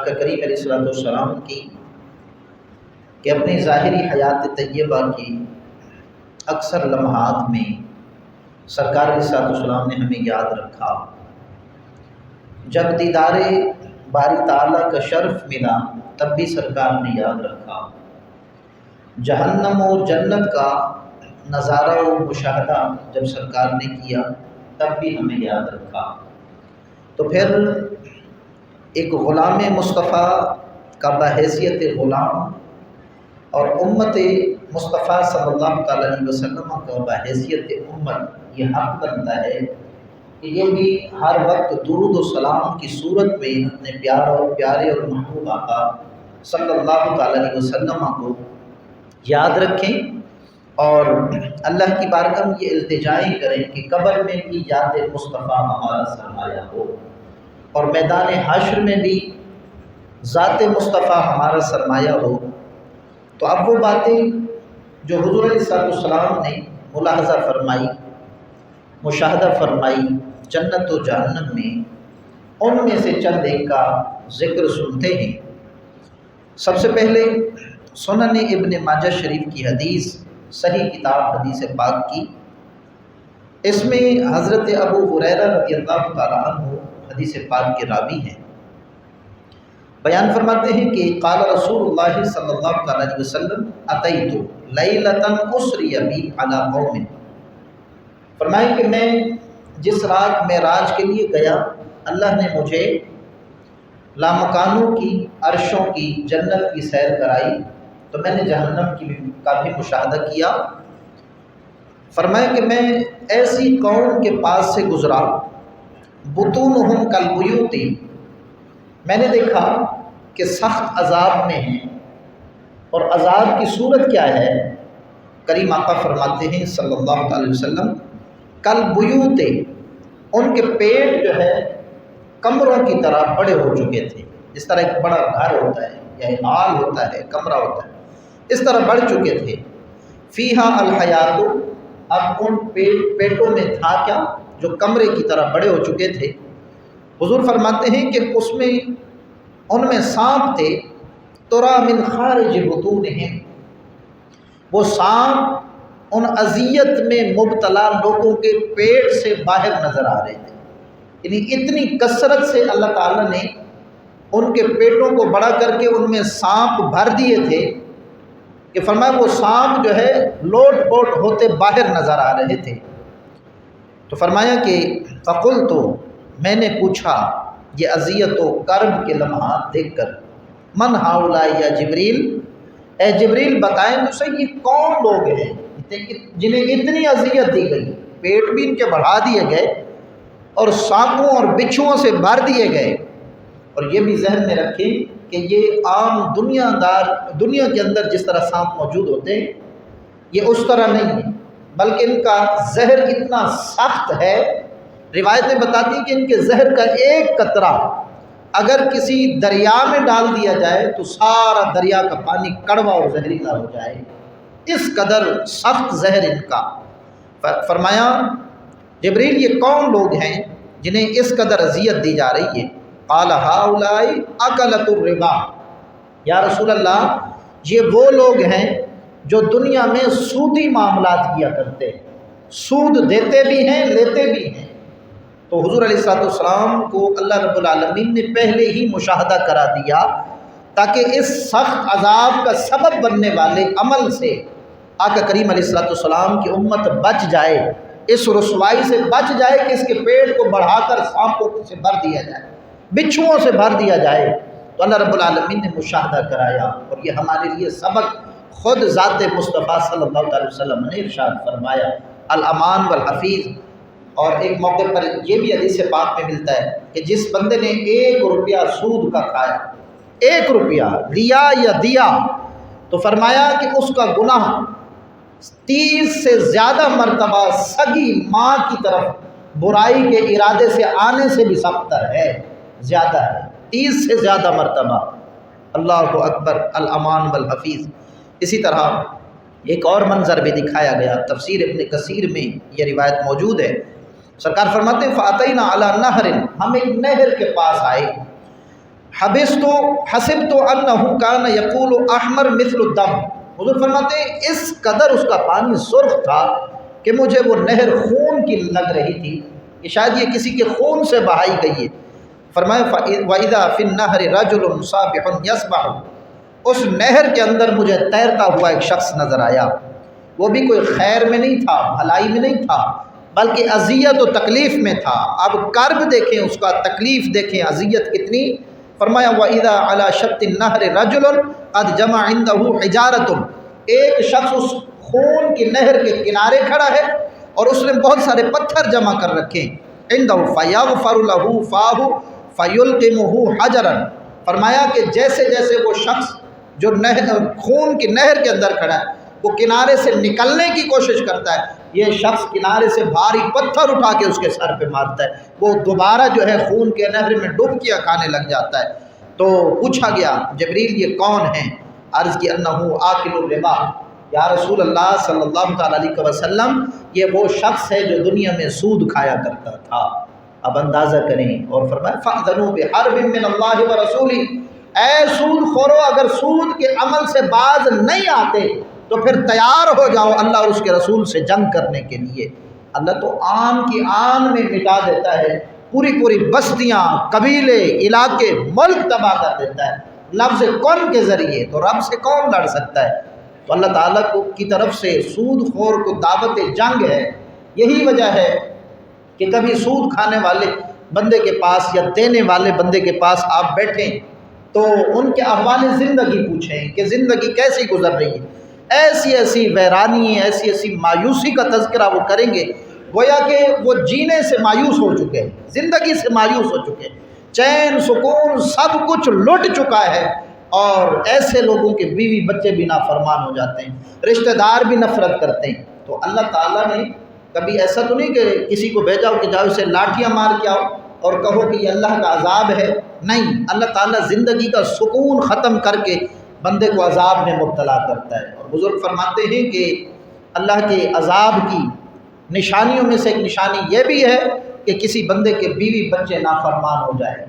آقا کریم علیہ الصلوۃ والسلام کی کہ اپنی ظاہری حیات طیبہ کی اکثر لمحات میں سرکار علیہ الصلوۃ والسلام نے ہمیں یاد رکھا۔ جب دیدار باری تعالیٰ کا شرف ملا تب بھی سرکار نے یاد رکھا۔ جہنم و جنت کا نظارہ و مشاہدہ جب سرکار نے کیا تب بھی ہمیں یاد رکھا۔ تو پھر ایک غلام مصطفیٰ کا بحیثیت غلام اور امت مصطفیٰ صلی اللہ تعالیٰ علیہ وسلم کا بحیثیت امت یہ حق بنتا ہے کہ یہ بھی ہر وقت درود و سلام کی صورت میں اپنے پیارے اور محبوب آقا صلی اللہ تعالیٰ علیہ وسلم کو یاد رکھیں اور اللہ کی بارگاہ میں یہ التجائیں کریں کہ قبر میں بھی یاد مصطفیٰ ہمارا سرمایہ ہو اور میدان حشر میں بھی ذات مصطفیٰ ہمارا سرمایہ ہو۔ تو اب وہ باتیں جو حضور علیہ الصلوۃ والسلام نے ملاحظہ فرمائی، مشاہدہ فرمائی جنت و جہنم میں، ان میں سے چند ایک کا ذکر سنتے ہیں۔ سب سے پہلے سنن ابن ماجہ شریف کی حدیث، صحیح کتاب حدیث پاک کی، اس میں حضرت ابو ہریرہ رضی اللہ تعالیٰ عنہ حدیث پاک کے راوی ہیں، بیان فرماتے ہیں کہ قال رسول اللہ صلی اللہ تعالیٰ علیہ وسلم اتیت لیلۃ اسری بی علی قوم، فرمائے کہ میں جس رات معراج کے لیے گیا اللہ نے مجھے لامکانوں کی، عرشوں کی، جنت کی سیر کرائی تو میں نے جہنم کی کا بھی مشاہدہ کیا۔ فرمایا کہ میں ایسی قوم کے پاس سے گزرا بطونہم کالبیوت، میں نے دیکھا کہ سخت عذاب میں ہیں، اور عذاب کی صورت کیا ہے؟ کریم آقا فرماتے ہیں صلی اللہ علیہ وسلم کالبیوت، ان کے پیٹ جو ہے کمروں کی طرح بڑے ہو چکے تھے، جس طرح ایک بڑا گھر ہوتا ہے یا ہال ہوتا ہے، کمرہ ہوتا ہے، اس طرح بڑھ چکے تھے۔ فیہا الحیات، اب ان پیٹوں میں تھا کیا جو کمرے کی طرح بڑے ہو چکے تھے؟ حضور فرماتے ہیں کہ اس میں ان میں سانپ تھے، ترا من خارج بطونہم، وہ سانپ ان اذیت میں مبتلا لوگوں کے پیٹ سے باہر نظر آ رہے تھے، یعنی اتنی کثرت سے اللہ تعالیٰ نے ان کے پیٹوں کو بڑا کر کے ان میں سانپ بھر دیے تھے کہ فرمایا وہ سانپ جو ہے لوٹ پوٹ ہوتے باہر نظر آ رہے تھے۔ تو فرمایا کہ فقلت، میں نے پوچھا یہ اذیت و کرب کے لمحات دیکھ کر، من ہؤلاء یا جبریل، اے جبریل بتائیں تو صحیح یہ کون لوگ ہیں جنہیں اتنی اذیت دی گئی، پیٹ بھی ان کے بڑھا دیے گئے اور سانپوں اور بچھوؤں سے بھر دیے گئے۔ اور یہ بھی ذہن میں رکھیں کہ یہ عام دنیا کے اندر جس طرح سانپ موجود ہوتے ہیں یہ اس طرح نہیں ہے، بلکہ ان کا زہر اتنا سخت ہے، روایتیں بتاتی ہیں کہ ان کے زہر کا ایک قطرہ اگر کسی دریا میں ڈال دیا جائے تو سارا دریا کا پانی کڑوا اور زہریلا ہو جائے، اس قدر سخت زہر ان کا۔ فرمایا جبریل یہ کون لوگ ہیں جنہیں اس قدر اذیت دی جا رہی ہے؟ قال ہؤلاء اکلۃ الربا، یا رسول اللہ یہ وہ لوگ ہیں جو دنیا میں سودی معاملات کیا کرتے ہیں، سود دیتے بھی ہیں لیتے بھی ہیں۔ تو حضور علیہ الصلوۃ والسلام کو اللہ رب العالمین نے پہلے ہی مشاہدہ کرا دیا تاکہ اس سخت عذاب کا سبب بننے والے عمل سے آقا کریم علیہ الصلوۃ والسلام کی امت بچ جائے، اس رسوائی سے بچ جائے کہ اس کے پیٹ کو بڑھا کر سانپوں سے بھر دیا جائے، بچھوؤں سے بھر دیا جائے۔ تو اللہ رب العالمین نے مشاہدہ کرایا، اور یہ ہمارے لیے سبق خود ذات مصطفیٰ صلی اللہ علیہ وسلم نے ارشاد فرمایا الامان والحفیظ۔ اور ایک موقع پر یہ بھی حدیث پاک میں ملتا ہے کہ جس بندے نے 1 روپیہ سود کا کھایا، 1 روپیہ لیا یا دیا، تو فرمایا کہ اس کا گناہ 30 سے زیادہ مرتبہ سگی ماں کی طرف برائی کے ارادے سے آنے سے بھی سختر ہے، زیادہ ہے، 30 سے زیادہ مرتبہ۔ اللہ اکبر، الامان والحفیظ۔ اسی طرح ایک اور منظر بھی دکھایا گیا، تفسیر ابن کثیر میں یہ روایت موجود ہے۔ سرکار فرماتے ہیں فَأَتَيْنَا عَلَى نَهْرٍ، ہم ایک نہر کے پاس آئے، حسبت انہ کان یقول احمر مثل الدم، حضور فرماتے ہیں اس قدر اس کا پانی سرخ تھا کہ مجھے وہ نہر خون کی لگ رہی تھی کہ شاید یہ کسی کے خون سے بہائی گئی ہے۔ فرمایا وَإِذَا فِي النَّهْرِ رَجُلٌ سَابِحٌ يَسْبَحُ، اس نہر کے اندر مجھے تیرتا ہوا ایک شخص نظر آیا، وہ بھی کوئی خیر میں نہیں تھا، بھلائی میں نہیں تھا، بلکہ اذیت و تکلیف میں تھا۔ اب کرب دیکھیں اس کا، تکلیف دیکھیں، اذیت کتنی۔ فرمایا وَإِذَا عَلَى شَطِّ النَّهْرِ رَجُلٌ قَدْ جَمَعَ عِنْدَهُ حِجَارَةٌ، ایک شخص اس خون کی نہر کے کنارے کھڑا ہے اور اس نے بہت سارے پتھر جمع کر رکھے ہیں۔ عِنْدَهُ فَيَغْفَرُ لَهُ فَاهُ فَيُلْقِمُهُ حَجَرًا، فرمایا کہ جیسے جیسے وہ شخص جو خون کی نہر کے اندر کھڑا ہے وہ کنارے سے نکلنے کی کوشش کرتا ہے، یہ شخص کنارے سے بھاری پتھر اٹھا کے اس کے سر پہ مارتا ہے، وہ دوبارہ جو ہے خون کے نہر میں ڈبکیاں کھانے لگ جاتا ہے۔ تو پوچھا گیا جبریل یہ کون ہیں؟ عرض کی انہو آکل الربا، یا رسول اللہ صلی اللہ تعالیٰ علیہ وسلم یہ وہ شخص ہے جو دنیا میں سود کھایا کرتا تھا۔ اب اندازہ کریں، اور فرمایا فَأْذَنُوا بِحَرْبٍ مِّنَ اللَّهِ وَرَسُولِهِ، اے سود خورو اگر سود کے عمل سے باز نہیں آتے تو پھر تیار ہو جاؤ اللہ اور اس کے رسول سے جنگ کرنے کے لیے۔ اللہ تو آن کی آن میں مٹا دیتا ہے، پوری پوری بستیاں، قبیلے، علاقے، ملک تباہ کر دیتا ہے لفظ کن کے ذریعے، تو رب سے کون لڑ سکتا ہے؟ تو اللہ تعالیٰ کی طرف سے سود خور کو دعوت جنگ ہے۔ یہی وجہ ہے کہ کبھی سود کھانے والے بندے کے پاس یا دینے والے بندے کے پاس آپ بیٹھیں تو ان کے احوال زندگی پوچھیں کہ زندگی کیسی گزر رہی ہے۔ ایسی ایسی ویرانی، ایسی ایسی مایوسی کا تذکرہ وہ کریں گے گویا کہ وہ جینے سے مایوس ہو چکے ہیں، زندگی سے مایوس ہو چکے ہیں، چین سکون سب کچھ لٹ چکا ہے، اور ایسے لوگوں کے بیوی بچے بھی نافرمان ہو جاتے ہیں، رشتہ دار بھی نفرت کرتے ہیں۔ تو اللہ تعالیٰ نے کبھی ایسا تو نہیں کہ کسی کو بھیجا ہو کہ جاؤ اسے لاٹھیاں مار کے آؤ اور کہو کہ یہ اللہ کا عذاب ہے، نہیں، اللہ تعالیٰ زندگی کا سکون ختم کر کے بندے کو عذاب میں مبتلا کرتا ہے۔ اور بزرگ فرماتے ہیں کہ اللہ کے عذاب کی نشانیوں میں سے ایک نشانی یہ بھی ہے کہ کسی بندے کے بیوی بچے نافرمان ہو جائے،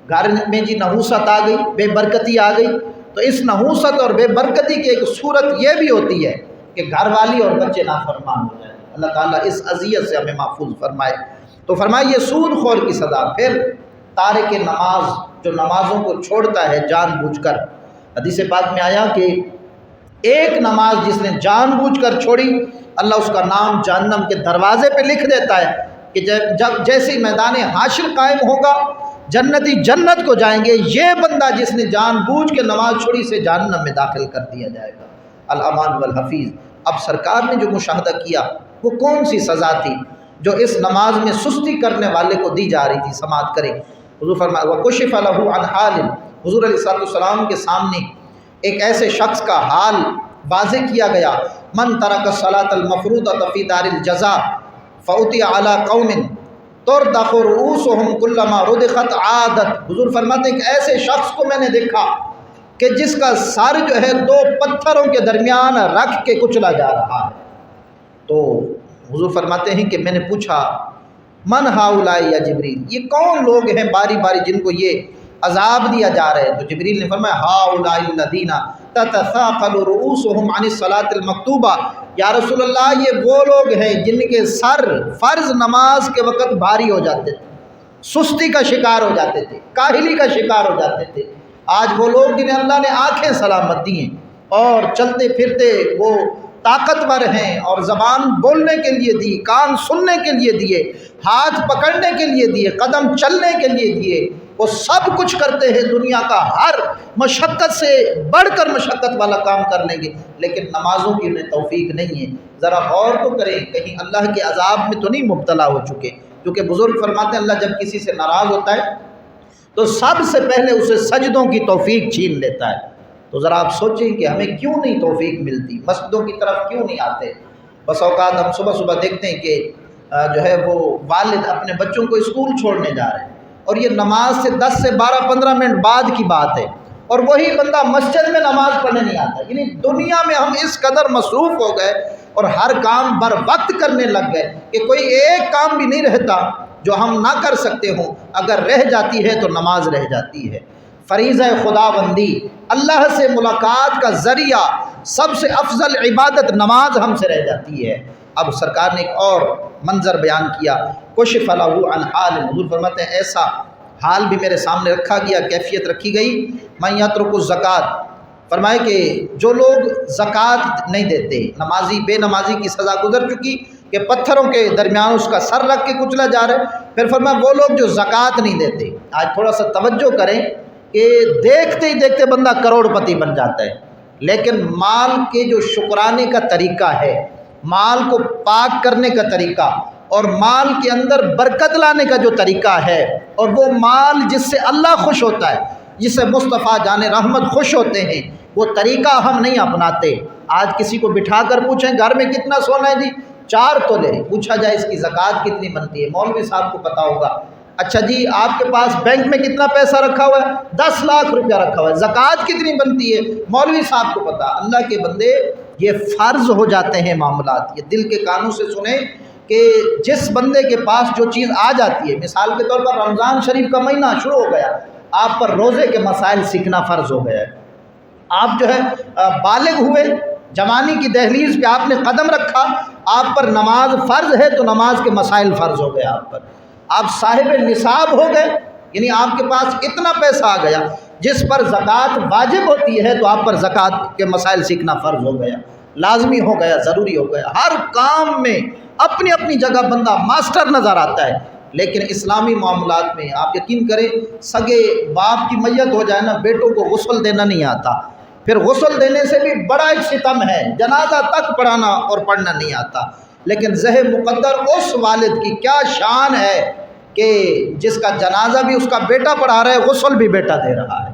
گھر میں جی نحوست آ گئی، بے برکتی آ گئی، تو اس نحوست اور بے برکتی کی ایک صورت یہ بھی ہوتی ہے کہ گھر والی اور بچے نافرمان ہو جائیں۔ اللہ تعالیٰ اس اذیت سے ہمیں محفوظ فرمائے۔ تو فرمائے یہ سود خور کی سزا۔ پھر تارک نماز، جو نمازوں کو چھوڑتا ہے جان بوجھ کر، حدیث پاک میں آیا کہ ایک نماز جس نے جان بوجھ کر چھوڑی اللہ اس کا نام جہنم کے دروازے پہ لکھ دیتا ہے کہ جب جیسے میدان حاشر قائم ہوگا جنتی جنت کو جائیں گے، یہ بندہ جس نے جان بوجھ کے نماز چھوڑی سے جہنم میں داخل کر دیا جائے گا۔ الامان والحفیظ۔ اب سرکار نے جو مشاہدہ کیا وہ کون سی سزا تھی جو اس نماز میں سستی کرنے والے کو دی جا رہی تھی؟ سماعت کریں۔ حضور فرمایا وَكُشِفَ لَهُ عَنْ حَالٍ، حضور علیہ السلام کے سامنے ایک ایسے شخص کا حال واضح کیا گیا، من ترک الصلاۃ المفروضۃ فی دار الجزاء فأتی علی قوم تردخ رؤوسهم کلما ردخت عادت۔ حضور فرماتے ہیں کہ ایسے شخص کو میں نے دیکھا کہ جس کا سر جو ہے دو پتھروں کے درمیان رکھ کے کچلا جا رہا ہے۔ تو حضور فرماتے ہیں کہ میں نے پوچھا من ہؤلاء یا جبریل، یہ کون لوگ ہیں باری باری جن کو یہ عذاب دیا جا رہا ہے؟ تو جبریل نے فرمایا ہؤلاء الذین تتثاقل رؤوسهم عن الصلاۃ المکتوبہ، یا رسول اللہ یہ وہ لوگ ہیں جن کے سر فرض نماز کے وقت بھاری ہو جاتے تھے، سستی کا شکار ہو جاتے تھے، کاہلی کا شکار ہو جاتے تھے۔ آج وہ لوگ جنہیں اللہ نے آنکھیں سلامت دی ہیں اور چلتے پھرتے وہ طاقتور ہیں اور زبان بولنے کے لیے دی، کان سننے کے لیے دیے، ہاتھ پکڑنے کے لیے دیے، قدم چلنے کے لیے دیے، وہ سب کچھ کرتے ہیں، دنیا کا ہر مشقت سے بڑھ کر مشقت والا کام کر لیں گے، لیکن نمازوں کی انہیں توفیق نہیں ہے۔ ذرا غور تو کریں کہیں اللہ کے عذاب میں تو نہیں مبتلا ہو چکے، کیونکہ بزرگ فرماتے ہیں اللہ جب کسی سے ناراض ہوتا ہے تو سب سے پہلے اسے سجدوں کی توفیق چھین لیتا ہے۔ تو ذرا آپ سوچیں کہ ہمیں کیوں نہیں توفیق ملتی، مسجدوں کی طرف کیوں نہیں آتے؟ بس اوقات ہم صبح صبح دیکھتے ہیں کہ جو ہے وہ والد اپنے بچوں کو اسکول چھوڑنے جا رہے ہیں، اور یہ نماز سے 10 سے 12-15 منٹ بعد کی بات ہے، اور وہی بندہ مسجد میں نماز پڑھنے نہیں آتا۔ یعنی دنیا میں ہم اس قدر مصروف ہو گئے اور ہر کام بر وقت کرنے لگ گئے کہ کوئی ایک کام بھی نہیں رہتا جو ہم نہ کر سکتے ہوں، اگر رہ جاتی ہے تو نماز رہ جاتی ہے۔ فریضہ خدا بندی، اللہ سے ملاقات کا ذریعہ، سب سے افضل عبادت نماز ہم سے رہ جاتی ہے۔ اب سرکار نے ایک اور منظر بیان کیا، کشف لہ عن حال، حضور فرماتے ہیں ایسا حال بھی میرے سامنے رکھا گیا، کیفیت رکھی گئی، من یترک الزکوٰۃ، فرمائے کہ جو لوگ زکوٰۃ نہیں دیتے، نمازی بے نمازی کی سزا گزر چکی کہ پتھروں کے درمیان اس کا سر رکھ کے کچلا جا رہا ہے، پھر فرمایا وہ لوگ جو زکوٰۃ نہیں دیتے۔ آج تھوڑا سا توجہ کریں کہ دیکھتے ہی دیکھتے بندہ کروڑ پتی بن جاتا ہے، لیکن مال کے جو شکرانے کا طریقہ ہے، مال کو پاک کرنے کا طریقہ، اور مال کے اندر برکت لانے کا جو طریقہ ہے، اور وہ مال جس سے اللہ خوش ہوتا ہے، جس سے مصطفیٰ جان رحمت خوش ہوتے ہیں، وہ طریقہ ہم نہیں اپناتے۔ آج کسی کو بٹھا کر پوچھیں گھر میں کتنا سونا ہے، جی 4 تولے، پوچھا جائے اس کی زکوٰۃ کتنی بنتی ہے، مولوی صاحب کو پتہ ہوگا۔ اچھا جی آپ کے پاس بینک میں کتنا پیسہ رکھا ہوا ہے، 10 لاکھ روپیہ رکھا ہوا ہے، زکوٰۃ کتنی بنتی ہے، مولوی صاحب کو پتہ۔ اللہ کے بندے یہ فرض ہو جاتے ہیں معاملات، یہ دل کے کانوں سے سنیں کہ جس بندے کے پاس جو چیز آ جاتی ہے، مثال کے طور پر رمضان شریف کا مہینہ شروع ہو گیا، آپ پر روزے کے مسائل سیکھنا فرض ہو گیا ہے، آپ جو ہے بالغ ہوئے، جوانی کی دہلیز پہ آپ نے قدم رکھا، آپ پر نماز فرض ہے تو نماز کے مسائل فرض ہو گئے آپ پر، آپ صاحب نصاب ہو گئے، یعنی آپ کے پاس اتنا پیسہ آ گیا جس پر زکوٰۃ واجب ہوتی ہے، تو آپ پر زکوٰۃ کے مسائل سیکھنا فرض ہو گیا، لازمی ہو گیا، ضروری ہو گیا۔ ہر کام میں اپنی اپنی جگہ بندہ ماسٹر نظر آتا ہے، لیکن اسلامی معاملات میں آپ یقین کریں، سگے باپ کی میت ہو جائے نا، بیٹوں کو غسل دینا نہیں آتا، پھر غسل دینے سے بھی بڑا ایک ستم ہے، جنازہ تک پڑھانا اور پڑھنا نہیں آتا، لیکن زہ مقدر اس والد کی کیا شان ہے کہ جس کا جنازہ بھی اس کا بیٹا پڑھا رہا ہے، غسل بھی بیٹا دے رہا ہے،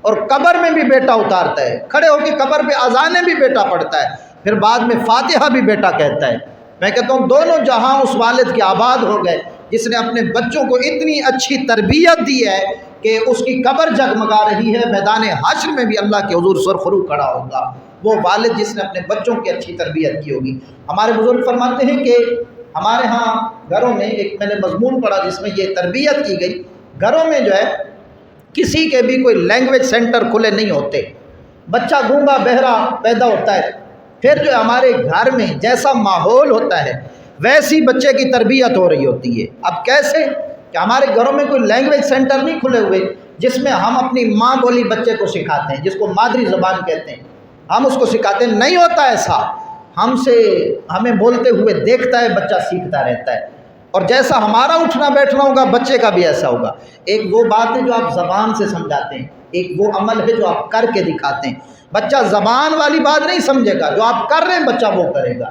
اور قبر میں بھی بیٹا اتارتا ہے، کھڑے ہو کے قبر پہ اذانیں بھی بیٹا پڑھتا ہے، پھر بعد میں فاتحہ بھی بیٹا کہتا ہے۔ میں کہتا ہوں دونوں جہاں اس والد کے آباد ہو گئے جس نے اپنے بچوں کو اتنی اچھی تربیت دی ہے کہ اس کی قبر جگمگا رہی ہے، میدان حشر میں بھی اللہ کے حضور سرخرو کھڑا ہوگا، وہ والد جس نے اپنے بچوں کی اچھی تربیت کی ہوگی۔ ہمارے بزرگ فرماتے ہیں کہ ہمارے ہاں گھروں میں ایک میں نے مضمون پڑھا جس میں یہ تربیت کی گئی، گھروں میں جو ہے کسی کے بھی کوئی لینگویج سینٹر کھلے نہیں ہوتے، بچہ گونگا بہرا پیدا ہوتا ہے، پھر جو ہمارے گھر میں جیسا ماحول ہوتا ہے ویسی بچے کی تربیت ہو رہی ہوتی ہے۔ اب کیسے کہ ہمارے گھروں میں کوئی لینگویج سینٹر نہیں کھلے ہوئے جس میں ہم اپنی ماں بولی بچے کو سکھاتے ہیں، جس کو مادری زبان کہتے ہیں، ہم اس کو سکھاتے ہیں، نہیں ہوتا ایسا، ہمیں بولتے ہوئے دیکھتا ہے بچہ، سیکھتا رہتا ہے، اور جیسا ہمارا اٹھنا بیٹھنا ہوگا بچے کا بھی ایسا ہوگا۔ ایک وہ بات ہے جو آپ زبان سے سمجھاتے ہیں، ایک وہ عمل ہے جو آپ کر کے دکھاتے ہیں۔ بچہ زبان والی بات نہیں سمجھے گا، جو آپ کر رہے ہیں بچہ وہ کرے گا۔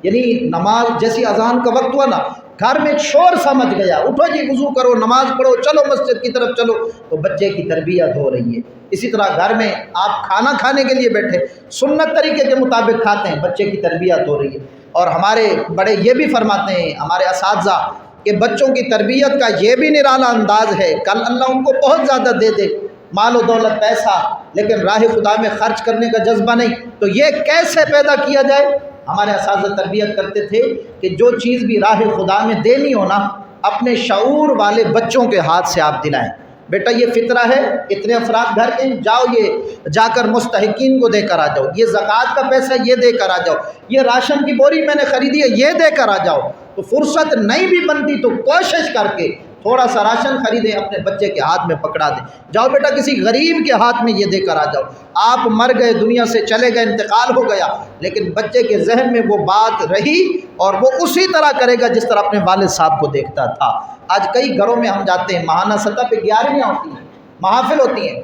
یعنی نماز جیسی اذان کا وقت ہوا نا، گھر میں ایک شور سمجھ گیا، اٹھو جی وضو کرو، نماز پڑھو، چلو مسجد کی طرف چلو، تو بچے کی تربیت ہو رہی ہے۔ اسی طرح گھر میں آپ کھانا کھانے کے لیے بیٹھے، سنت طریقے کے مطابق کھاتے ہیں، بچے کی تربیت ہو رہی ہے۔ اور ہمارے بڑے یہ بھی فرماتے ہیں ہمارے اساتذہ کہ بچوں کی تربیت کا یہ بھی نرالا انداز ہے، کل اللہ ان کو بہت زیادہ دے دے، مال و دولت پیسہ، لیکن راہ خدا میں خرچ کرنے کا جذبہ نہیں، تو یہ کیسے پیدا کیا جائے؟ ہمارے اساتذہ تربیت کرتے تھے کہ جو چیز بھی راہ خدا میں دینی ہو نا، اپنے شعور والے بچوں کے ہاتھ سے آپ دلائیں، بیٹا یہ فطرہ ہے، اتنے افراد گھر کے جاؤ، یہ جا کر مستحقین کو دے کر آ جاؤ، یہ زکوٰۃ کا پیسہ یہ دے کر آ جاؤ، یہ راشن کی بوری میں نے خریدی ہے یہ دے کر آ جاؤ۔ تو فرصت نہیں بھی بنتی تو کوشش کر کے تھوڑا سا راشن خریدیں، اپنے بچے کے ہاتھ میں پکڑا دیں، جاؤ بیٹا کسی غریب کے ہاتھ میں یہ دے کر آ جاؤ۔ آپ مر گئے، دنیا سے چلے گئے، انتقال ہو گیا، لیکن بچے کے ذہن میں وہ بات رہی اور وہ اسی طرح کرے گا جس طرح اپنے والد صاحب کو دیکھتا تھا۔ آج کئی گھروں میں ہم جاتے ہیں، ماہانہ سطح پہ 11ویں ہوتی ہیں، محافل ہوتی ہیں،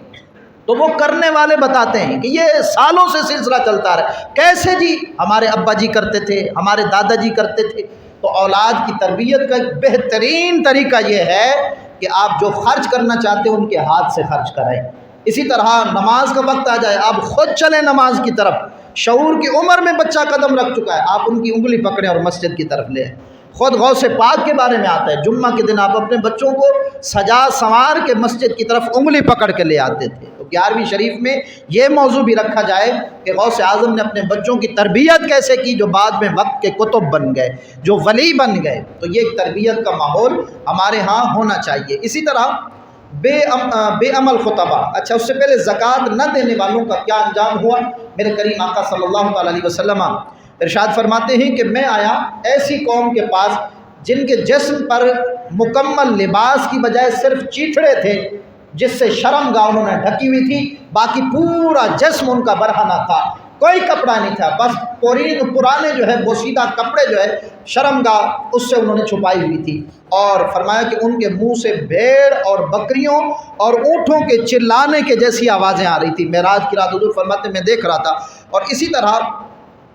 تو وہ کرنے والے بتاتے ہیں کہ یہ سالوں سے سلسلہ چلتا رہا، کیسے جی ہمارے ابا جی کرتے تھے، ہمارے دادا جی کرتے تھے۔ تو اولاد کی تربیت کا ایک بہترین طریقہ یہ ہے کہ آپ جو خرچ کرنا چاہتے ہیں ان کے ہاتھ سے خرچ کرائیں۔ اسی طرح نماز کا وقت آ جائے آپ خود چلیں نماز کی طرف، شعور کی عمر میں بچہ قدم رکھ چکا ہے، آپ ان کی انگلی پکڑیں اور مسجد کی طرف لے آئیں۔ خود غوث پاک کے بارے میں آتا ہے، جمعہ کے دن آپ اپنے بچوں کو سجا سنوار کے مسجد کی طرف انگلی پکڑ کے لے آتے تھے۔ تو 11ویں شریف میں یہ موضوع بھی رکھا جائے کہ غوث اعظم نے اپنے بچوں کی تربیت کیسے کی، جو بعد میں وقت کے کتب بن گئے، جو ولی بن گئے۔ تو یہ ایک تربیت کا ماحول ہمارے ہاں ہونا چاہیے۔ اسی طرح بے عمل خطبہ، اچھا اس سے پہلے زکوٰۃ نہ دینے والوں کا کیا انجام ہوا؟ میرے کریم آقا صلی اللہ تعالیٰ علیہ وسلم ارشاد فرماتے ہیں کہ میں آیا ایسی قوم کے پاس جن کے جسم پر مکمل لباس کی بجائے صرف چیتھڑے تھے، جس سے شرم گاہ انہوں نے ڈھکی ہوئی تھی، باقی پورا جسم ان کا برہنہ تھا، کوئی کپڑا نہیں تھا، بس پرانے جو ہے بوسیدہ کپڑے جو ہے شرم گاہ اس سے انہوں نے چھپائی ہوئی تھی۔ اور فرمایا کہ ان کے منہ سے بھیڑ اور بکریوں اور اونٹوں کے چلانے کے جیسی آوازیں آ رہی تھی۔ معراج کی رات حضور فرماتے میں دیکھ رہا تھا، اور اسی طرح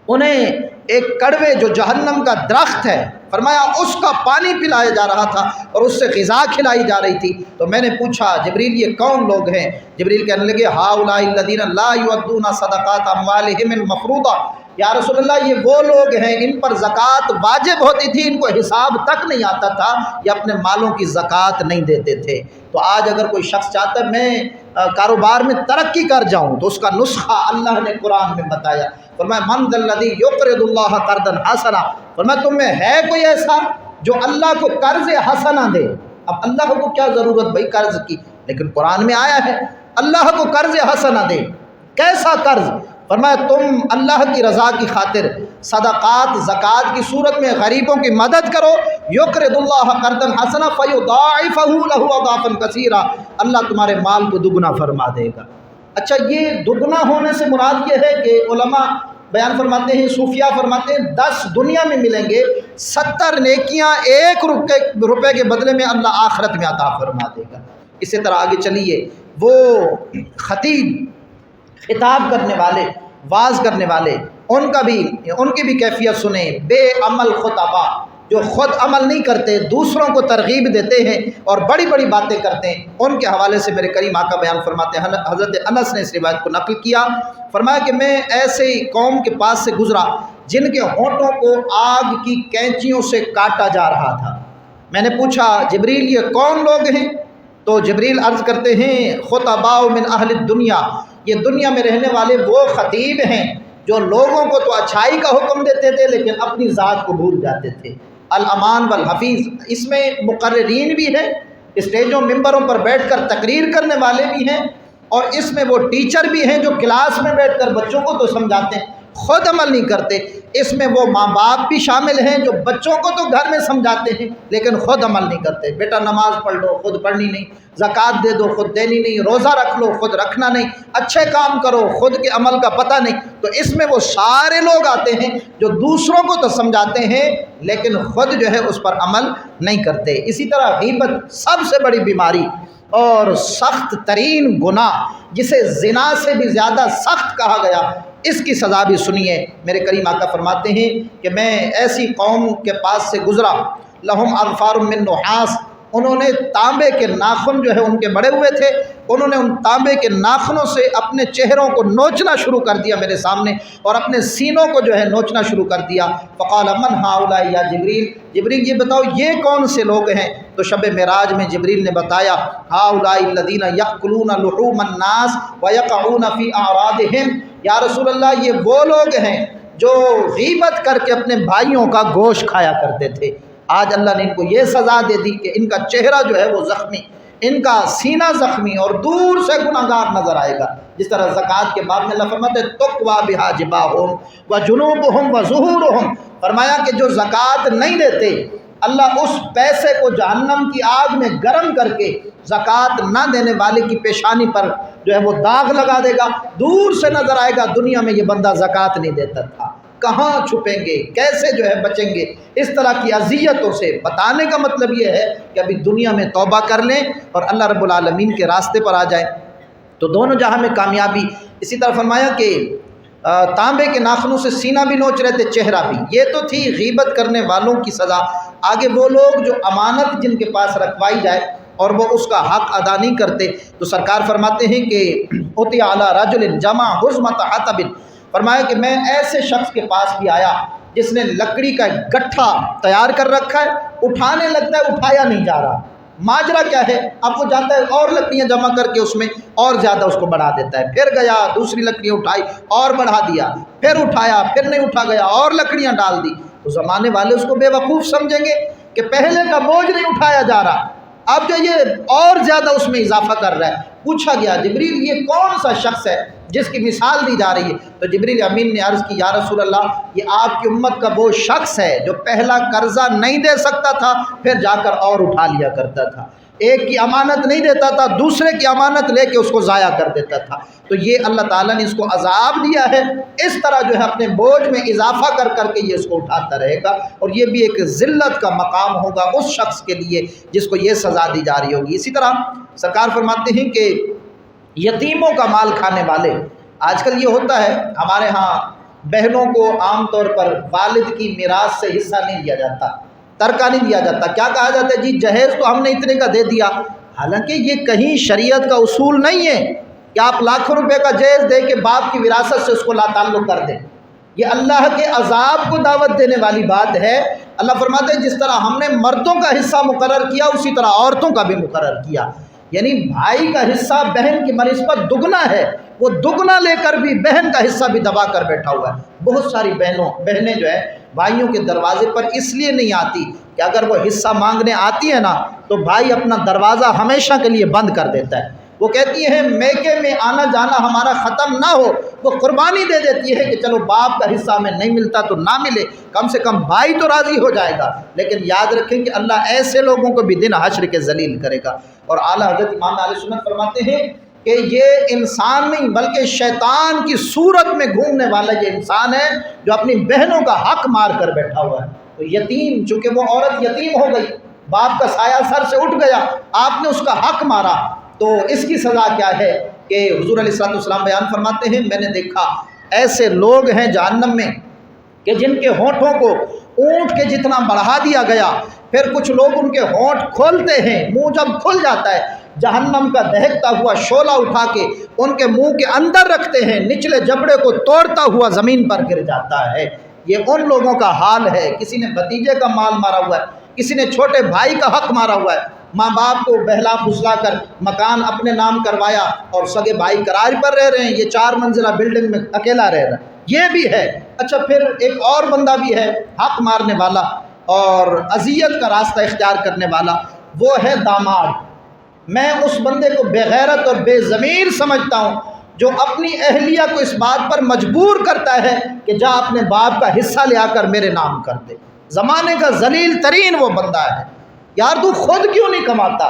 انہیں ایک کڑوے جو جہنم کا درخت ہے، فرمایا اس کا پانی پلایا جا رہا تھا اور اس سے غذا کھلائی جا رہی تھی۔ تو میں نے پوچھا جبریل یہ کون لوگ ہیں؟ جبریل کہنے لگے ہؤلاء الذین لا یؤدون صدقات اموالہم المفروضہ، یا رسول اللہ یہ وہ لوگ ہیں ان پر زکوٰۃ واجب ہوتی تھی، ان کو حساب تک نہیں آتا تھا، یہ اپنے مالوں کی زکوٰۃ نہیں دیتے تھے۔ تو آج اگر کوئی شخص چاہتا ہے میں کاروبار میں ترقی کر جاؤں تو اس کا نسخہ اللہ نے قرآن میں بتایا، فرمایا من ذا الذی یقرض اللہ قرضا حسنا، فرمایا تم میں ہے کوئی ایسا جو اللہ کو قرض حسنا دے؟ اب اللہ کو کیا ضرورت بھائی قرض کی، لیکن قرآن میں آیا ہے اللہ کو قرض حسنا دے۔ کیسا قرض؟ فرمایا تم اللہ کی رضا کی خاطر صدقات زکوٰۃ کی صورت میں غریبوں کی مدد کرو، یقرض اللہ قرضا حسنا فیضاعفہ لہ اضعافا کثیرا، اللہ تمہارے مال کو دگنا فرما دے گا۔ اچھا یہ دگنا ہونے سے مراد یہ ہے کہ علماء بیان فرماتے ہیں، صوفیاء فرماتے ہیں 10 دنیا میں ملیں گے، 70 نیکیاں 1 روپے کے بدلے میں اللہ آخرت میں عطا فرما دے گا۔ اسی طرح آگے چلیے، وہ خطیب، خطاب کرنے والے، واعظ کرنے والے، ان کی بھی کیفیت سنیں۔ بے عمل خطبہ، جو خود عمل نہیں کرتے، دوسروں کو ترغیب دیتے ہیں اور بڑی بڑی باتیں کرتے ہیں، ان کے حوالے سے میرے کریم آقا بیان فرماتے ہیں، حضرت انس نے اس روایت کو نقل کیا، فرمایا کہ میں ایسے قوم کے پاس سے گزرا جن کے ہونٹوں کو آگ کی کینچیوں سے کاٹا جا رہا تھا۔ میں نے پوچھا جبریل یہ کون لوگ ہیں؟ تو جبریل عرض کرتے ہیں خطباء من اہل الدنیا، یہ دنیا میں رہنے والے وہ خطیب ہیں جو لوگوں کو تو اچھائی کا حکم دیتے تھے لیکن اپنی ذات کو بھول جاتے تھے۔ الامان والحفیظ، اس میں مقررین بھی ہیں، اسٹیجوں ممبروں پر بیٹھ کر تقریر کرنے والے بھی ہیں، اور اس میں وہ ٹیچر بھی ہیں جو کلاس میں بیٹھ کر بچوں کو تو سمجھاتے ہیں، خود عمل نہیں کرتے۔ اس میں وہ ماں باپ بھی شامل ہیں جو بچوں کو تو گھر میں سمجھاتے ہیں لیکن خود عمل نہیں کرتے۔ بیٹا نماز پڑھ لو، خود پڑھنی نہیں، زکوٰۃ دے دو، خود دینی نہیں، روزہ رکھ لو، خود رکھنا نہیں، اچھے کام کرو، خود کے عمل کا پتہ نہیں۔ تو اس میں وہ سارے لوگ آتے ہیں جو دوسروں کو تو سمجھاتے ہیں لیکن خود جو ہے اس پر عمل نہیں کرتے۔ اسی طرح غیبت سب سے بڑی بیماری اور سخت ترین گناہ، جسے زنا سے بھی زیادہ سخت کہا گیا، اس کی سزا بھی سنیے۔ میرے کریم آقا فرماتے ہیں کہ میں ایسی قوم کے پاس سے گزرا، لہم اظفار من نحاس، انہوں نے تانبے کے ناخن جو ہے ان کے بڑے ہوئے تھے، انہوں نے ان تانبے کے ناخنوں سے اپنے چہروں کو نوچنا شروع کر دیا میرے سامنے، اور اپنے سینوں کو جو ہے نوچنا شروع کر دیا۔ فقال من ہؤلاء یا جبریل، جبریل یہ بتاؤ یہ کون سے لوگ ہیں؟ تو شب معراج میں جبریل نے بتایا ہؤلاء الذین یأکلون لحوم الناس ویقعون فی اعراضہم، یا رسول اللہ یہ وہ لوگ ہیں جو غیبت کر کے اپنے بھائیوں کا گوشت کھایا کرتے تھے۔ آج اللہ نے ان کو یہ سزا دے دی کہ ان کا چہرہ جو ہے وہ زخمی، ان کا سینہ زخمی اور دور سے گناہگار نظر آئے گا۔ جس طرح زکوٰۃ کے باب میں اللہ فرماتے ہیں تقویٰ بہا جباہہم وجنوبہم وظہورہم، فرمایا کہ جو زکوٰۃ نہیں دیتے اللہ اس پیسے کو جہنم کی آگ میں گرم کر کے زکوٰۃ نہ دینے والے کی پیشانی پر جو ہے وہ داغ لگا دے گا، دور سے نظر آئے گا دنیا میں یہ بندہ زکوٰۃ نہیں دیتا تھا۔ کہاں چھپیں گے، کیسے جو ہے بچیں گے اس طرح کی اذیتوں سے؟ بتانے کا مطلب یہ ہے کہ ابھی دنیا میں توبہ کر لیں اور اللہ رب العالمین کے راستے پر آ جائیں تو دونوں جہاں میں کامیابی۔ اسی طرح فرمایا کہ تانبے کے ناخنوں سے سینہ بھی نوچ رہے تھے، چہرہ بھی۔ یہ تو تھی غیبت کرنے والوں کی سزا۔ آگے وہ لوگ جو امانت جن کے پاس رکھوائی جائے اور وہ اس کا حق ادا نہیں کرتے، تو سرکار فرماتے ہیں کہ اتی علی رجل جمع حزمۃ حطب، فرمایا کہ میں ایسے شخص کے پاس بھی آیا جس نے لکڑی کا ایک گٹھا تیار کر رکھا ہے، اٹھانے لگتا ہے اٹھایا نہیں جا رہا۔ ماجرا کیا ہے؟ اب وہ جاتا ہے اور لکڑیاں جمع کر کے اس میں اور زیادہ اس کو بڑھا دیتا ہے، پھر گیا دوسری لکڑیاں اٹھائی اور بڑھا دیا، پھر اٹھایا پھر نہیں اٹھا گیا اور لکڑیاں ڈال دی۔ تو زمانے والے اس کو بے وقوف سمجھیں گے کہ پہلے کا بوجھ نہیں اٹھایا جا رہا، اب جو یہ اور زیادہ اس میں اضافہ کر رہا ہے۔ پوچھا گیا جبریل یہ کون سا شخص ہے جس کی مثال دی جا رہی ہے؟ تو جبریل امین نے عرض کی یا رسول اللہ یہ آپ کی امت کا وہ شخص ہے جو پہلا قرضہ نہیں دے سکتا تھا، پھر جا کر اور اٹھا لیا کرتا تھا، ایک کی امانت نہیں دیتا تھا، دوسرے کی امانت لے کے اس کو ضائع کر دیتا تھا۔ تو یہ اللہ تعالیٰ نے اس کو عذاب دیا ہے، اس طرح جو ہے اپنے بوجھ میں اضافہ کر کر کے یہ اس کو اٹھاتا رہے گا، اور یہ بھی ایک ذلت کا مقام ہوگا اس شخص کے لیے جس کو یہ سزا دی جا رہی ہوگی۔ اسی طرح سرکار فرماتے ہیں کہ یتیموں کا مال کھانے والے، آج کل یہ ہوتا ہے ہمارے ہاں بہنوں کو عام طور پر والد کی میراث سے حصہ نہیں دیا جاتا، ترکہ نہیں دیا جاتا۔ کیا کہا جاتا ہے؟ جی جہیز تو ہم نے اتنے کا دے دیا، حالانکہ یہ کہیں شریعت کا اصول نہیں ہے کہ آپ لاکھوں روپے کا جہیز دے کے باپ کی وراثت سے اس کو لا تعلق کر دیں۔ یہ اللہ کے عذاب کو دعوت دینے والی بات ہے۔ اللہ فرماتے ہیں جس طرح ہم نے مردوں کا حصہ مقرر کیا اسی طرح عورتوں کا بھی مقرر کیا، یعنی بھائی کا حصہ بہن کی بنسبت دگنا ہے، وہ دگنا لے کر بھی بہن کا حصہ بھی دبا کر بیٹھا ہوا ہے۔ بہت ساری بہنیں جو ہے بھائیوں کے دروازے پر اس لیے نہیں آتی کہ اگر وہ حصہ مانگنے آتی ہے نا تو بھائی اپنا دروازہ ہمیشہ کے لیے بند کر دیتا ہے۔ وہ کہتی ہیں میکے میں آنا جانا ہمارا ختم نہ ہو، وہ قربانی دے دیتی ہے کہ چلو باپ کا حصہ ہمیں نہیں ملتا تو نہ ملے، کم سے کم بھائی تو راضی ہو جائے گا۔ لیکن یاد رکھیں کہ اللہ ایسے لوگوں کو بھی دن حشر کے ذلیل کرے گا۔ اور اعلیٰ حضرت امام اہل سنت فرماتے ہیں کہ یہ انسان نہیں بلکہ شیطان کی صورت میں گھومنے والا یہ انسان ہے جو اپنی بہنوں کا حق مار کر بیٹھا ہوا ہے۔ تو یتیم، چونکہ وہ عورت یتیم ہو گئی، باپ کا سایہ سر سے اٹھ گیا، آپ نے اس کا حق مارا، تو اس کی سزا کیا ہے کہ حضور علیہ الصلوۃ والسلام بیان فرماتے ہیں میں نے دیکھا ایسے لوگ ہیں جہنم میں کہ جن کے ہونٹوں کو اونٹ کے جتنا بڑھا دیا گیا، پھر کچھ لوگ ان کے ہونٹ کھولتے ہیں، منہ جب کھل جاتا ہے جہنم کا دہکتا ہوا شعلہ اٹھا کے ان کے منہ کے اندر رکھتے ہیں، نچلے جبڑے کو توڑتا ہوا زمین پر گر جاتا ہے۔ یہ ان لوگوں کا حال ہے۔ کسی نے بھتیجے کا مال مارا ہوا ہے، کسی نے چھوٹے بھائی کا حق مارا ہوا ہے، ماں باپ کو بہلا پھسلا کر مکان اپنے نام کروایا اور سگے بھائی کرائے پر رہ رہے ہیں، یہ 4 منزلہ بلڈنگ میں اکیلا رہ رہا ہے، یہ بھی ہے۔ اچھا پھر ایک اور بندہ بھی ہے حق مارنے والا اور اذیت کا راستہ اختیار کرنے والا، وہ ہے داماد۔ میں اس بندے کو بے غیرت اور بے ضمیر سمجھتا ہوں جو اپنی اہلیہ کو اس بات پر مجبور کرتا ہے کہ جا اپنے باپ کا حصہ لے آ کر میرے نام کر دے۔ زمانے کا ذلیل ترین وہ بندہ ہے۔ یار تو خود کیوں نہیں کماتا،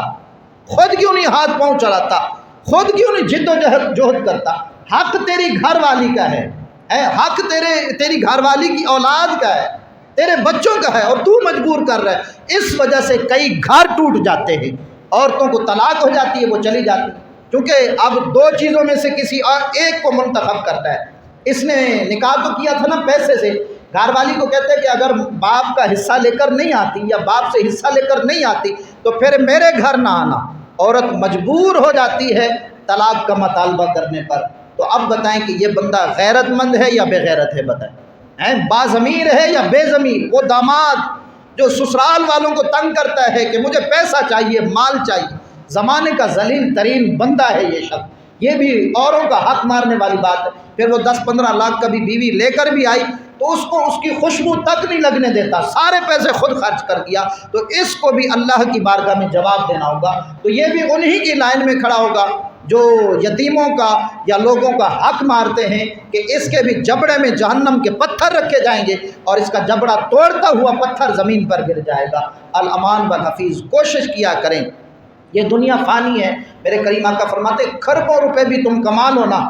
خود کیوں نہیں ہاتھ پاؤں چلاتا، خود کیوں نہیں جد و جہد کرتا؟ حق تیری گھر والی کا ہے، حق تیری گھر والی کی اولاد کا ہے، تیرے بچوں کا ہے، اور تو مجبور کر رہا ہے۔ اس وجہ سے کئی گھر ٹوٹ جاتے ہیں، عورتوں کو طلاق ہو جاتی ہے، وہ چلی جاتی ہے، کیونکہ اب 2 چیزوں میں سے کسی اور ایک کو منتخب کرتا ہے۔ اس نے نکاح تو کیا تھا نا پیسے سے، گھر والی کو کہتے ہیں کہ اگر باپ کا حصہ لے کر نہیں آتی یا باپ سے حصہ لے کر نہیں آتی تو پھر میرے گھر نہ آنا۔ عورت مجبور ہو جاتی ہے طلاق کا مطالبہ کرنے پر۔ تو اب بتائیں کہ یہ بندہ غیرت مند ہے یا بے غیرت ہے؟ بتائیں، باضمیر ہے یا بے ضمیر؟ وہ داماد جو سسرال والوں کو تنگ کرتا ہے کہ مجھے پیسہ چاہیے، مال چاہیے، زمانے کا ذلیل ترین بندہ ہے یہ شخص۔ یہ بھی اوروں کا حق مارنے والی بات ہے۔ پھر وہ 10-15 لاکھ کا بھی بیوی لے کر بھی آئی تو اس کو اس کی خوشبو تک نہیں لگنے دیتا، سارے پیسے خود خرچ کر دیا، تو اس کو بھی اللہ کی بارگاہ میں جواب دینا ہوگا۔ تو یہ بھی انہی کی لائن میں کھڑا ہوگا جو یتیموں کا یا لوگوں کا حق مارتے ہیں کہ اس کے بھی جبڑے میں جہنم کے پتھر رکھے جائیں گے اور اس کا جبڑا توڑتا ہوا پتھر زمین پر گر جائے گا۔ الامان والحفیظ، کوشش کیا کریں، یہ دنیا فانی ہے۔ میرے کریم آقا فرماتے کھربوں روپے بھی تم کما لو نا،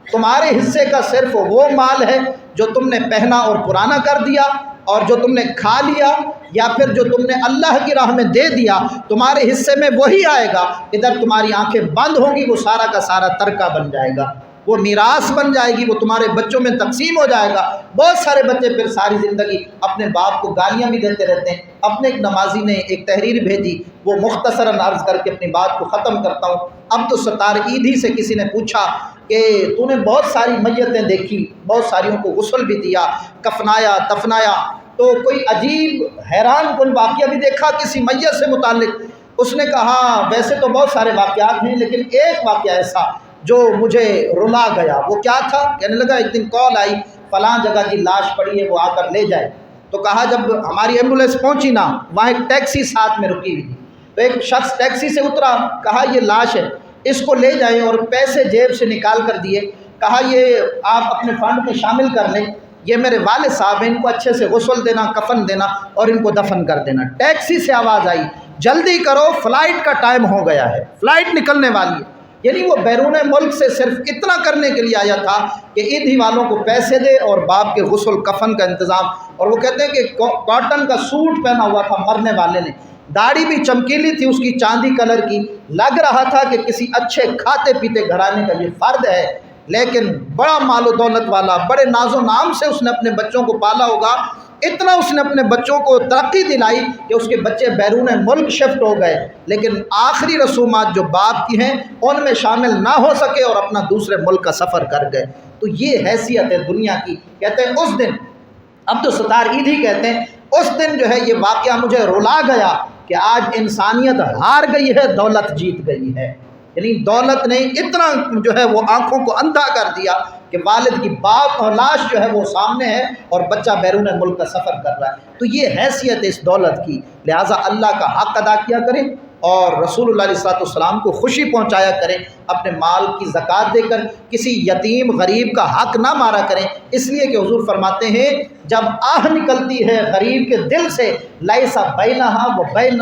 تمہارے حصے کا صرف وہ مال ہے جو تم نے پہنا اور پرانا کر دیا، اور جو تم نے کھا لیا یا پھر جو تم نے اللہ کی راہ میں دے دیا، تمہارے حصے میں وہی آئے گا۔ ادھر تمہاری آنکھیں بند ہوں گی، وہ سارا کا سارا ترکہ بن جائے گا، وہ میراث بن جائے گی، وہ تمہارے بچوں میں تقسیم ہو جائے گا۔ بہت سارے بچے پھر ساری زندگی اپنے باپ کو گالیاں بھی دیتے رہتے ہیں۔ اپنے ایک نمازی نے ایک تحریر بھیجی، وہ مختصراً عرض کر کے اپنی بات کو ختم کرتا ہوں۔ اب تو ستار عیدھی سے کسی نے پوچھا کہ تو نے بہت ساری میتیں دیکھی، بہت ساریوں کو غسل بھی دیا، کفنایا دفنایا، تو کوئی عجیب حیران کن واقعہ بھی دیکھا کسی میت سے متعلق؟ اس نے کہا ویسے تو بہت سارے واقعات ہیں لیکن ایک واقعہ ایسا جو مجھے رلا گیا۔ وہ کیا تھا؟ کہنے لگا ایک دن کال آئی فلاں جگہ جی لاش پڑی ہے، وہ آ کر لے جائے۔ تو کہا جب ہماری ایمبولینس پہنچی نا، وہاں ایک ٹیکسی ساتھ میں رکی ہوئی تھی، تو ایک شخص ٹیکسی سے اترا، کہا یہ لاش ہے، اس کو لے جائیں، اور پیسے جیب سے نکال کر دیے، کہا یہ آپ اپنے فنڈ میں شامل کر لیں، یہ میرے والد صاحب ہیں، ان کو اچھے سے غسل دینا، کفن دینا اور ان کو دفن کر دینا۔ ٹیکسی سے آواز آئی جلدی کرو، فلائٹ کا ٹائم ہو گیا ہے، فلائٹ نکلنے والی ہے۔ یعنی وہ بیرون ملک سے صرف اتنا کرنے کے لیے آیا تھا کہ ادھی والوں کو پیسے دے اور باپ کے غسل کفن کا انتظام۔ اور وہ کہتے ہیں کہ کاٹن کا سوٹ پہنا ہوا تھا مرنے والے نے، داڑھی بھی چمکیلی تھی اس کی چاندی کلر کی، لگ رہا تھا کہ کسی اچھے کھاتے پیتے گھرانے کا یہ فرد ہے، لیکن بڑا مال و دولت والا، بڑے ناز و نام سے اس نے اپنے بچوں کو پالا ہوگا، اتنا اس نے اپنے بچوں کو ترقی دلائی کہ اس کے بچے بیرون ملک شفٹ ہو گئے، لیکن آخری رسومات جو باپ کی ہیں ان میں شامل نہ ہو سکے اور اپنا دوسرے ملک کا سفر کر گئے۔ تو یہ حیثیت ہے دنیا کی۔ کہتے ہیں اس دن، اب تو ستار عید ہی کہتے ہیں، اس دن جو ہے یہ واقعہ مجھے رلا گیا کہ آج انسانیت ہار گئی ہے، دولت جیت گئی ہے۔ یعنی دولت نے اتنا جو ہے وہ آنکھوں کو اندھا کر دیا کہ والد کی باپ اور لاش جو ہے وہ سامنے ہے اور بچہ بیرون ملک کا سفر کر رہا ہے۔ تو یہ حیثیت ہے اس دولت کی، لہٰذا اللہ کا حق ادا کیا کریں اور رسول اللہ علیہ السلام کو خوشی پہنچایا کریں، اپنے مال کی زکوٰۃ دے کر کسی یتیم غریب کا حق نہ مارا کریں، اس لیے کہ حضور فرماتے ہیں جب آہ نکلتی ہے غریب کے دل سے، لیس بینہا و بین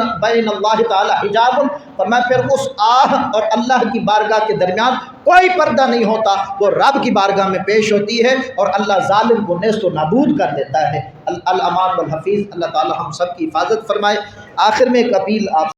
اللہ تعالی حجاب، فرمایا پھر اس آہ اور اللہ کی بارگاہ کے درمیان کوئی پردہ نہیں ہوتا، وہ رب کی بارگاہ میں پیش ہوتی ہے اور اللہ ظالم کو نیست و نابود کر دیتا ہے۔ الامان والحفیظ، اللہ تعالی ہم سب کی حفاظت فرمائے۔ آخر میں ایک اپیل آپ